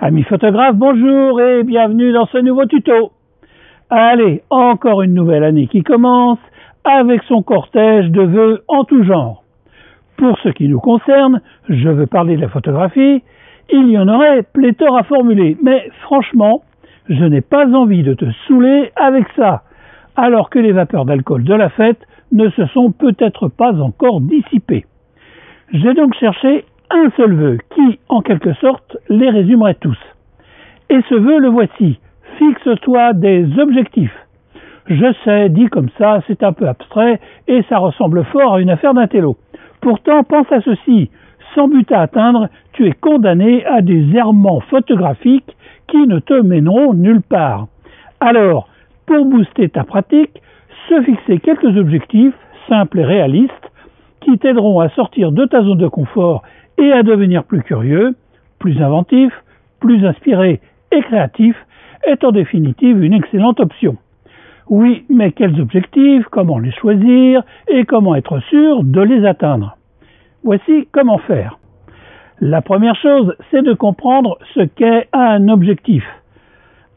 Amis photographes, bonjour et bienvenue dans ce nouveau tuto. Allez, encore une nouvelle année qui commence avec son cortège de vœux en tout genre. Pour ce qui nous concerne, je veux parler de la photographie, il y en aurait pléthore à formuler, mais franchement, je n'ai pas envie de te saouler avec ça, alors que les vapeurs d'alcool de la fête ne se sont peut-être pas encore dissipées. J'ai donc cherché un seul vœu qui, en quelque sorte, les résumerait tous. Et ce vœu, le voici. Fixe-toi des objectifs. Je sais, dit comme ça, c'est un peu abstrait et ça ressemble fort à une affaire d'intello. Pourtant, pense à ceci. Sans but à atteindre, tu es condamné à des errements photographiques qui ne te mèneront nulle part. Alors, pour booster ta pratique, se fixer quelques objectifs, simples et réalistes, qui t'aideront à sortir de ta zone de confort et à devenir plus curieux, plus inventif, plus inspiré et créatif, est en définitive une excellente option. Oui, mais quels objectifs, comment les choisir et comment être sûr de les atteindre? Voici comment faire. La première chose, c'est de comprendre ce qu'est un objectif.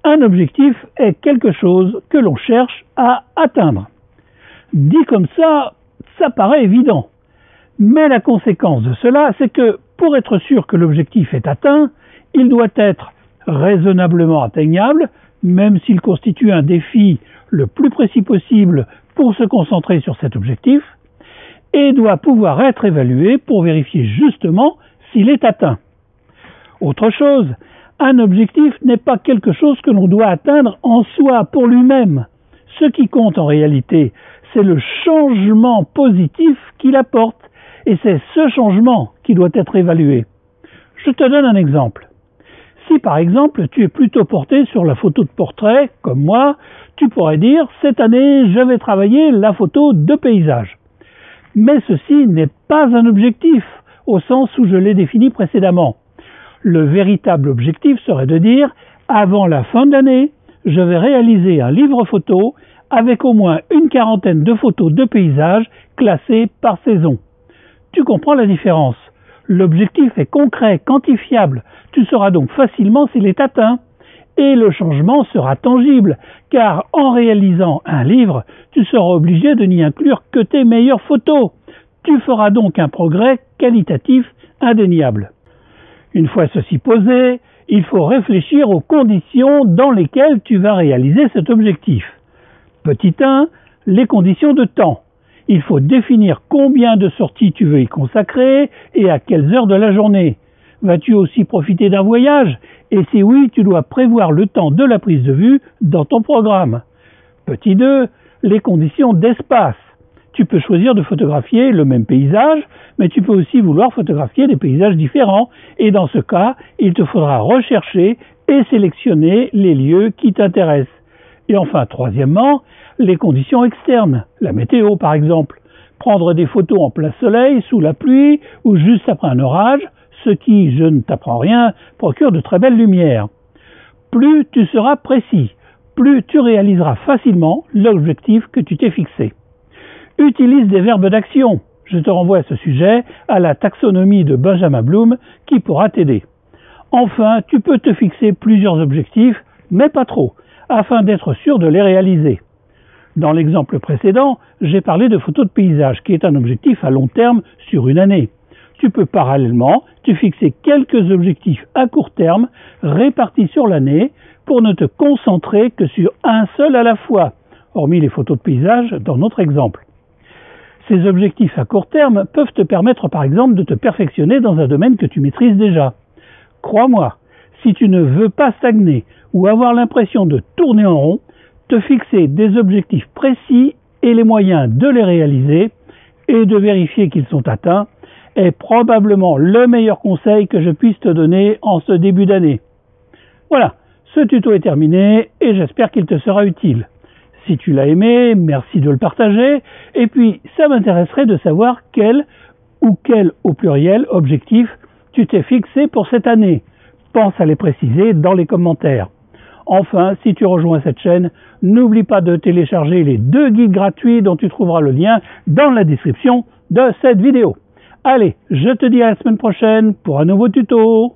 Un objectif est quelque chose que l'on cherche à atteindre. Dit comme ça paraît évident. Mais la conséquence de cela, c'est que pour être sûr que l'objectif est atteint, il doit être raisonnablement atteignable, même s'il constitue un défi le plus précis possible pour se concentrer sur cet objectif, et doit pouvoir être évalué pour vérifier justement s'il est atteint. Autre chose, un objectif n'est pas quelque chose que l'on doit atteindre en soi, pour lui-même. Ce qui compte en réalité, c'est le changement positif qu'il apporte, et c'est ce changement qui doit être évalué. Je te donne un exemple. Si par exemple tu es plutôt porté sur la photo de portrait, comme moi, tu pourrais dire « cette année je vais travailler la photo de paysage ». Mais ceci n'est pas un objectif, au sens où je l'ai défini précédemment. Le véritable objectif serait de dire « avant la fin de l'année, je vais réaliser un livre photo avec au moins une quarantaine de photos de paysages classées par saison ». Tu comprends la différence. L'objectif est concret, quantifiable. Tu sauras donc facilement s'il est atteint. Et le changement sera tangible, car en réalisant un livre, tu seras obligé de n'y inclure que tes meilleures photos. Tu feras donc un progrès qualitatif indéniable. Une fois ceci posé, il faut réfléchir aux conditions dans lesquelles tu vas réaliser cet objectif. Petit 1, les conditions de temps. Il faut définir combien de sorties tu veux y consacrer et à quelles heures de la journée. Vas-tu aussi profiter d'un voyage? Et si oui, tu dois prévoir le temps de la prise de vue dans ton programme. Petit 2, les conditions d'espace. Tu peux choisir de photographier le même paysage, mais tu peux aussi vouloir photographier des paysages différents. Et dans ce cas, il te faudra rechercher et sélectionner les lieux qui t'intéressent. Et enfin, troisièmement, les conditions externes, la météo par exemple. Prendre des photos en plein soleil, sous la pluie ou juste après un orage, ce qui, je ne t'apprends rien, procure de très belles lumières. Plus tu seras précis, plus tu réaliseras facilement l'objectif que tu t'es fixé. Utilise des verbes d'action. Je te renvoie à ce sujet à la taxonomie de Benjamin Bloom qui pourra t'aider. Enfin, tu peux te fixer plusieurs objectifs, mais pas trop, afin d'être sûr de les réaliser. Dans l'exemple précédent, j'ai parlé de photos de paysage, qui est un objectif à long terme sur une année. Tu peux parallèlement te fixer quelques objectifs à court terme, répartis sur l'année, pour ne te concentrer que sur un seul à la fois, hormis les photos de paysage dans notre exemple. Ces objectifs à court terme peuvent te permettre par exemple de te perfectionner dans un domaine que tu maîtrises déjà. Crois-moi, si tu ne veux pas stagner ou avoir l'impression de tourner en rond, te fixer des objectifs précis et les moyens de les réaliser et de vérifier qu'ils sont atteints est probablement le meilleur conseil que je puisse te donner en ce début d'année. Voilà, ce tuto est terminé et j'espère qu'il te sera utile. Si tu l'as aimé, merci de le partager et puis ça m'intéresserait de savoir quel au pluriel objectif tu t'es fixé pour cette année. Pense à les préciser dans les commentaires. Enfin, si tu rejoins cette chaîne, n'oublie pas de télécharger les 2 guides gratuits dont tu trouveras le lien dans la description de cette vidéo. Allez, je te dis à la semaine prochaine pour un nouveau tuto.